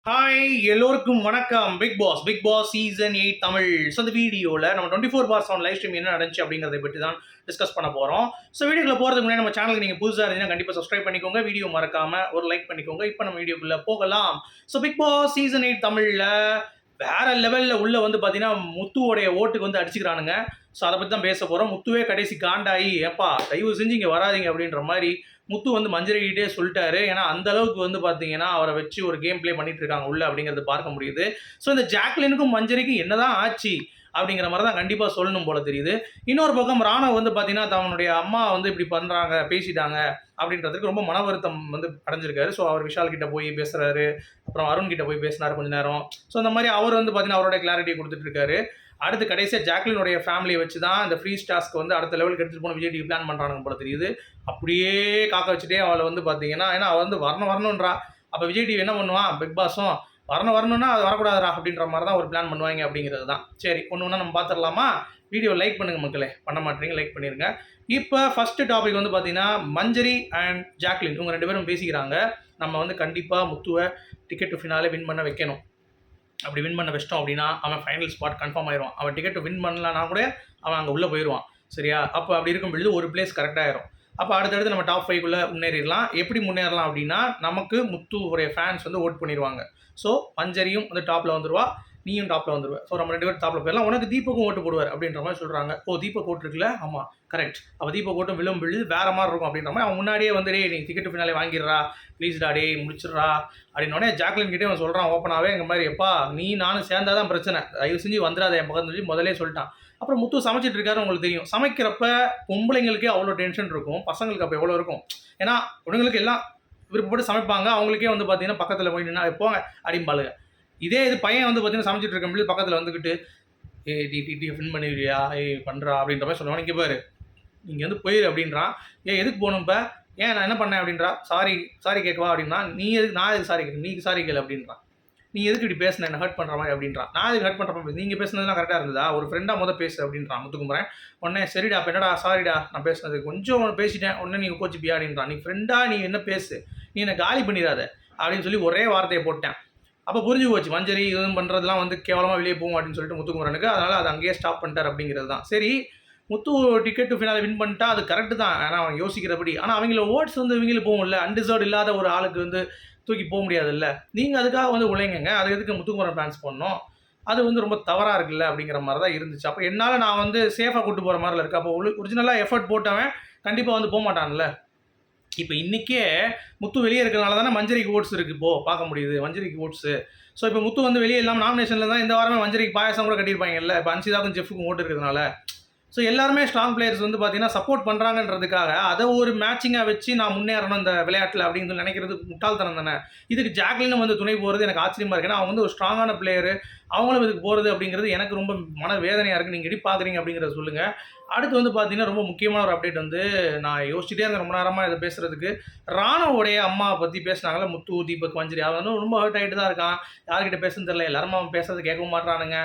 Hi எல்லோருக்கும் வணக்கம். Big boss season 8 Tamil. So இந்த வீடியோவில் நம்ம 24/7 லைவ் ஸ்ட்ரீம் என்ன நடந்துச்சு அப்படிங்கிறத பற்றி தான் டிஸ்கஸ் பண்ண போகிறோம். ஸோ வீடியோக்குள்ள போகிறதுக்கு முன்னாடி நம்ம சேனலுக்கு நீங்கள் புதுசாக இருந்தீங்கன்னா கண்டிப்பாக சப்ஸ்கிரைப் பண்ணிக்கோங்க. வீடியோ மறக்காமல் ஒரு லைக் பண்ணிக்கோங்க. இப்போ நம்ம வீடியோக்குள்ளே போகலாம். ஸோ பிக் பாஸ் சீசன் 8 தமிழில் வேற லெவலில் உள்ள வந்து பார்த்தீங்கன்னா முத்துவோடைய ஓட்டுக்கு வந்து அடிச்சுக்கிறானுங்க. ஸோ அதை பற்றி தான் பேச போகிறோம். முத்துவே கடைசி காண்டாகி ஏப்பா தயவு செஞ்சு இங்கே வராதிங்க அப்படின்ற மாதிரி முத்து வந்து மஞ்சரிக்கிட்டே சொல்லிட்டாரு. ஏன்னா அந்த அளவுக்கு வந்து பார்த்தீங்கன்னா அவரை வச்சு ஒரு கேம் பிளே பண்ணிட்டு இருக்காங்க உள்ள அப்படிங்கிறது பார்க்க முடியுது. ஸோ இந்த ஜாக்லினுக்கும் மஞ்சரிக்கும் என்னதான் ஆச்சு அப்படிங்கிற மாதிரி தான் கண்டிப்பாக சொல்லணும் போல தெரியுது. இன்னொரு பக்கம் ராணவ் வந்து பார்த்தீங்கன்னா தன்னுடைய அம்மா வந்து இப்படி பண்ணுறாங்க பேசிட்டாங்க அப்படின்றதுக்கு ரொம்ப மன வருத்தம் வந்து அடைஞ்சிருக்காரு. ஸோ அவர் விஷால் கிட்ட போய் பேசுறாரு, அப்புறம் அருண் கிட்ட போய் பேசினார் கொஞ்ச நேரம். ஸோ அந்த மாதிரி அவர் வந்து பார்த்தீங்கன்னா அவரோட கிளாரிட்டியை கொடுத்துட்டு இருக்காரு. அடுத்து கடைசியாக ஜாக்லினுடைய ஃபேமிலியை வச்சு தான் இந்த ஃப்ரீ டாஸ்க்கு வந்து அடுத்த லெவலுக்கு எடுத்துகிட்டு போன விஜய் டிவி பிளான் பண்ணுறாங்க போல தெரியுது. அப்படியே காக்க வச்சுட்டே அவளை வந்து பார்த்தீங்கன்னா ஏன்னா அவள் வந்து வரணுன்றா. அப்போ விஜய் டிவி என்ன பண்ணுவான், பிக் பாஸும் வரணும்னா அது வரக்கூடாதுரா அப்படின்ற மாதிரி தான் ஒரு பிளான் பண்ணுவாங்க அப்படிங்கிறது தான். சரி ஒன்று ஒன்றா நம்ம பார்த்துடலாமா? வீடியோ லைக் பண்ணுங்கள் மக்களே, பண்ண மாட்டேங்க லைக் பண்ணிடுங்க. இப்போ ஃபஸ்ட்டு டாபிக் வந்து பார்த்தீங்கன்னா மஞ்சரி அண்ட் ஜாக்லின் இவங்க 2 பேரும் பேசிக்கிறாங்க. நம்ம வந்து கண்டிப்பாக முத்துவை டிக்கெட் டு ஃபினாலே வின் பண்ண வைக்கணும். அப்படி வின் பண்ண வச்சிட்டோம் அப்படின்னா அவன் ஃபைனல் ஸ்பாட் கன்ஃபார்ம் ஆயிடுவான். அவன் டிக்கெட் வின் பண்ணலன்னா கூட அவன் அங்கே உள்ளே போயிடுவான். சரியா? அப்போ அப்படி இருக்கும் பொழுது ஒரு பிளேஸ் கரெக்டாகிடும். அப்போ அடுத்தடுத்து நம்ம டாப் 5குள்ளே முன்னேறிடலாம். எப்படி முன்னேறலாம் அப்படின்னா நமக்கு முத்துவுடைய ஃபேன்ஸ் வந்து ஓட் பண்ணிடுவாங்க. ஸோ மஞ்சரியும் வந்து டாப்பில் வந்துடுவா, நீயும் டாப்பில் வந்துடுவேன். ஸோ நம்ம 2 பேரும் டாப்பில் போயிடலாம். உனக்கு தீபக்கும் ஓட்டு போடுவார் அப்படின்ற மாதிரி சொல்கிறாங்க. தீபக் ஓட்டு இருக்குல்ல? ஆமாம் கரெக்ட். அப்போ தீபக் ஓட்டும் விழும் விழுது வேறு மாதிரி இருக்கும் அப்படின்ற மாதிரி அவன் முன்னாடியே வந்து நீ டிக்கெட் பின்னாலே வாங்கிடுறா ப்ளீஸ்டா டே முடிச்சிடுறா அப்படின்னோடனே ஜாக்லின் கிட்டே அவன் சொல்கிறான் ஓப்பனாகவே இந்த மாதிரி எப்பா நீ நானும் சேர்ந்தா தான் பிரச்சனை, தயவு செஞ்சு வந்துடாத என் பக்கத்து சொல்லி முதலே சொல்லிட்டான். அப்புறம் முத்து சமைச்சிட்டு இருக்காரு. உங்களுக்கு தெரியும் சமைக்கிறப்ப பொம்பளைங்களுக்கே அவ்வளோ டென்ஷன் இருக்கும், பசங்களுக்கு அப்போ எவ்வளோ இருக்கும். ஏன்னா பொண்ணுங்களுக்கு எல்லாம் விருப்பப்பட்டு சமைப்பாங்க, அவங்களுக்கே வந்து பார்த்தீங்கன்னா பக்கத்தில் போய் நின்னா போங்க அடிம்பாளுங்க. இதே இது பையன் வந்து பார்த்தீங்கன்னா சமைச்சிட்டு இருக்க முடியாது பக்கத்தில் வந்துக்கிட்டு டி ஃபின் பண்ணிடுவியா பண்ணுறா அப்படின்ற மாதிரி சொல்லுவான். இங்கே பாரு நீங்கள் வந்து போயிரு அப்படின்றான். எதுக்கு போகணும் இப்போ, ஏன் நான் என்ன பண்ணேன் அப்படின்றா. சாரி கேட்கவா அப்படின்னா, நீ எதுக்கு நான் எதுக்கு சாரி கேட்க, நீக்கு சாரி கேளு அப்படின்றான். நீ எதுக்கு இப்படி பேசுன என்ன ஹர்ட் பண்ணுற மாதிரி அப்படின்றான். நான் எதுக்கு ஹர்ட் பண்ணுற மாதிரி, நீங்கள் பேசுனதுலாம் கரெக்டாக இருந்ததா, ஒரு ஃப்ரெண்டாக பேசு அப்படின்றான் முத்துக்குமரன். உடனே சரிடா அப்போ என்னடா சாரிடா நான் பேசுனது கொஞ்சம் பேசிட்டேன் உடனே நீங்கள் கோச்சிப்பியா அப்படின்றான். நீ ஃப்ரெண்டாக நீ என்ன பேசு, நீ என்னை காலி பண்ணிடாத அப்படின்னு சொல்லி ஒரே வார்த்தையை போட்டேன். அப்போ புரிஞ்சு போச்சு மஞ்சரி இதுவும் பண்ணுறதுலாம் வந்து கேவலமாக வெளியே போகும் அப்படின்னு சொல்லிட்டு முத்துக்குமரனுக்கு. அதனால் அதை அங்கேயே ஸ்டாப் பண்ணிட்டார் அப்படிங்கிறது தான். சரி முத்து டிக்கெட் டு ஃபினாலே வின் பண்ணிட்டா அது கரெக்டு தான். ஆனால் அவன் யோசிக்கிறபடி ஆனால் அவங்கள ஓட்ஸ் வந்து இவங்களுக்கு போகும்ல, அன்டிசர்வ் இல்லாத ஒரு ஆளுக்கு வந்து தூக்கி போக முடியாதுல்ல. நீங்கள் அதுக்காக வந்து உழைங்க, அது எதுக்கு முத்துக்குமரன் ஃபேன்ஸ் பண்ணணும், அது வந்து ரொம்ப தவறாக இருக்குல்ல அப்படிங்கிற மாதிரி தான் இருந்துச்சு. அப்போ என்னால் நான் வந்து சேஃபாக கூட்டு போகிற மாதிரில இருக்குது. அப்போ ஒரிஜினலாக எஃபர்ட் போட்டவன் கண்டிப்பாக வந்து போக மாட்டான்ல. இப்போ இன்றைக்கே முத்து வெளியே இருக்கிறனால தானே மஞ்சரிக்கு ஓட்ஸ் இருக்குது இப்போது பார்க்க முடியுது, மஞ்சரிக்கு ஓட்ஸு. ஸோ இப்போ முத்து வந்து வெளியே இல்லாமல் நாமினேஷனில் தான் இந்த வாரமே மஞ்சரிக்கு பாயசம் கூட கட்டியிருப்பாங்கல்ல. இப்போ அன்சிதாவுக்கும் ஜெஃப்க்கும் ஓட்டு இருக்கிறதுனால. ஸோ எல்லாருமே ஸ்ட்ராங் பிளேயர்ஸ் வந்து பார்த்தீங்கன்னா சப்போர்ட் பண்ணுறாங்கன்றதுக்காக அதை ஒரு மேட்சிங்காக வச்சு நான் முன்னேறணும் இந்த விளையாட்டில் அப்படின்னு சொல்லி நினைக்கிறது முட்டாள்தனம் தானே. இதுக்கு ஜாக்லினும் வந்து துணை போகிறது எனக்கு ஆச்சரியமாக இருக்குது. ஏன்னா அவங்க வந்து ஒரு ஸ்ட்ராங்கான பிளேயரு, அவங்களும் இதுக்கு போகிறது அப்படிங்கிறது எனக்கு ரொம்ப மன வேதனையாக இருக்குது. நீங்கள் எப்படி பார்க்குறீங்க அப்படிங்கிறத சொல்லுங்கள். அடுத்து வந்து பார்த்தீங்கன்னா ரொம்ப முக்கியமான ஒரு அப்டேட் வந்து நான் யோசிச்சுட்டே இருந்தேன் ரொம்ப நேரமாக இதை பேசுகிறதுக்கு. ராணவோடைய அம்மாவை பற்றி பேசினாங்களே முத்து தீபக் மஞ்சரி, அவன் வந்து ரொம்ப ஹர்ட் ஆகிட்டு தான் இருக்கான். யார்கிட்ட பேசுன்னு தெரியல, எல்லாரும் அவன் பேசுறது கேட்கவும் மாட்டானுங்க.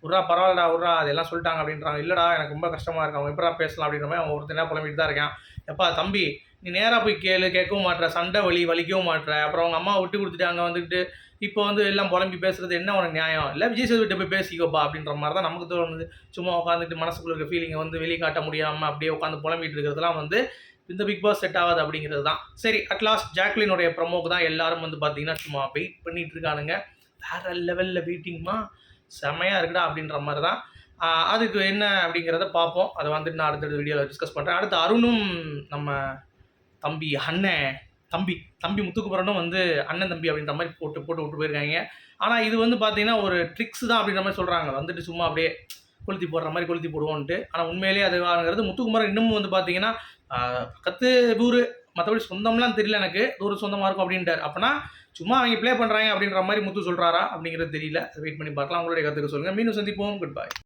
உட்றா பரவாயில்லடா உட்றா அதெல்லாம் சொல்லிட்டாங்க அப்படின்றாங்க. இல்லைடா எனக்கு ரொம்ப கஷ்டமாக இருக்கு, அவங்க எப்படா பேசலாம் அப்படின்ற மாதிரி அவன் ஒருத்தனா புலம்பிட்டு தான் இருக்கான். எப்பா தம்பி நீ நேராக போய் கேட்கவும் மாட்டேற, சண்டை வலிக்கவும் மாட்டேற, அப்புறம் அவங்க அம்மா விட்டு கொடுத்துட்டாங்க வந்துட்டு இப்போ வந்து எல்லாம் புலம்பி பேசுறது என்ன உனக்கு நியாயம் இல்லை, விஜய் சேதுபதிட்ட போய் பேசிக்கோப்பா அப்படின்ற மாதிரி தான் நமக்கு தோணுது. சும்மா உட்காந்துட்டு மனசுக்குள்ள இருக்க ஃபீலிங்கை வந்து வெளியே காட்ட முடியாமல் அப்படியே உட்காந்து புலம்பிட்டு இருக்கிறதுலாம் வந்து இந்த பிக் பாஸ் செட் ஆகாது அப்படிங்கிறது தான். சரி அட்லாஸ்ட் ஜாக்லினுடைய ப்ரமோக்கு தான் எல்லாரும் வந்து பார்த்தீங்கன்னா சும்மா வெயிட் பண்ணிட்டு இருக்கானுங்க. வேற லெவலில் வெயிட்டிங்மா செம்மையாக இருக்குடா அப்படின்ற மாதிரி தான். அதுக்கு என்ன அப்படிங்கிறத பார்ப்போம். அதை வந்துட்டு நான் அடுத்த வீடியோவில் டிஸ்கஸ் பண்ணுறேன். அடுத்து அருணும் நம்ம தம்பி தம்பி முத்துக்குமரனும் வந்து அண்ணன் தம்பி அப்படின்ற மாதிரி போட்டு விட்டு போயிருக்காங்க. ஆனால் இது வந்து பார்த்தீங்கன்னா ஒரு ட்ரிக்ஸ் தான் அப்படின்ற மாதிரி சொல்கிறாங்க. வந்துட்டு சும்மா அப்படியே கொளுத்தி போடுற மாதிரி கொளுத்தி போடுவோன்ட்டு. ஆனால் உண்மையிலேயே அது வாங்கிறது முத்துக்குமரன் இன்னமும் வந்து பார்த்தீங்கன்னா பக்கத்து ஊர் மற்றபடி சொந்தம்லாம் தெரியல எனக்கு, தூரம் சொந்தமாக இருக்கும் அப்படின்ட்டார். அப்படின்னா சும்மா அவங்க ப்ளே பண்ணுறாங்க அப்படின்ற மாதிரி முத்து சொல்கிறாரா அப்படிங்கிறது தெரியல. வெயிட் பண்ணி பார்க்கலாம். உங்களுடைய கருத்துக்கு சொல்லுங்கள். மீண்டும் சந்திப்போம். Good bye.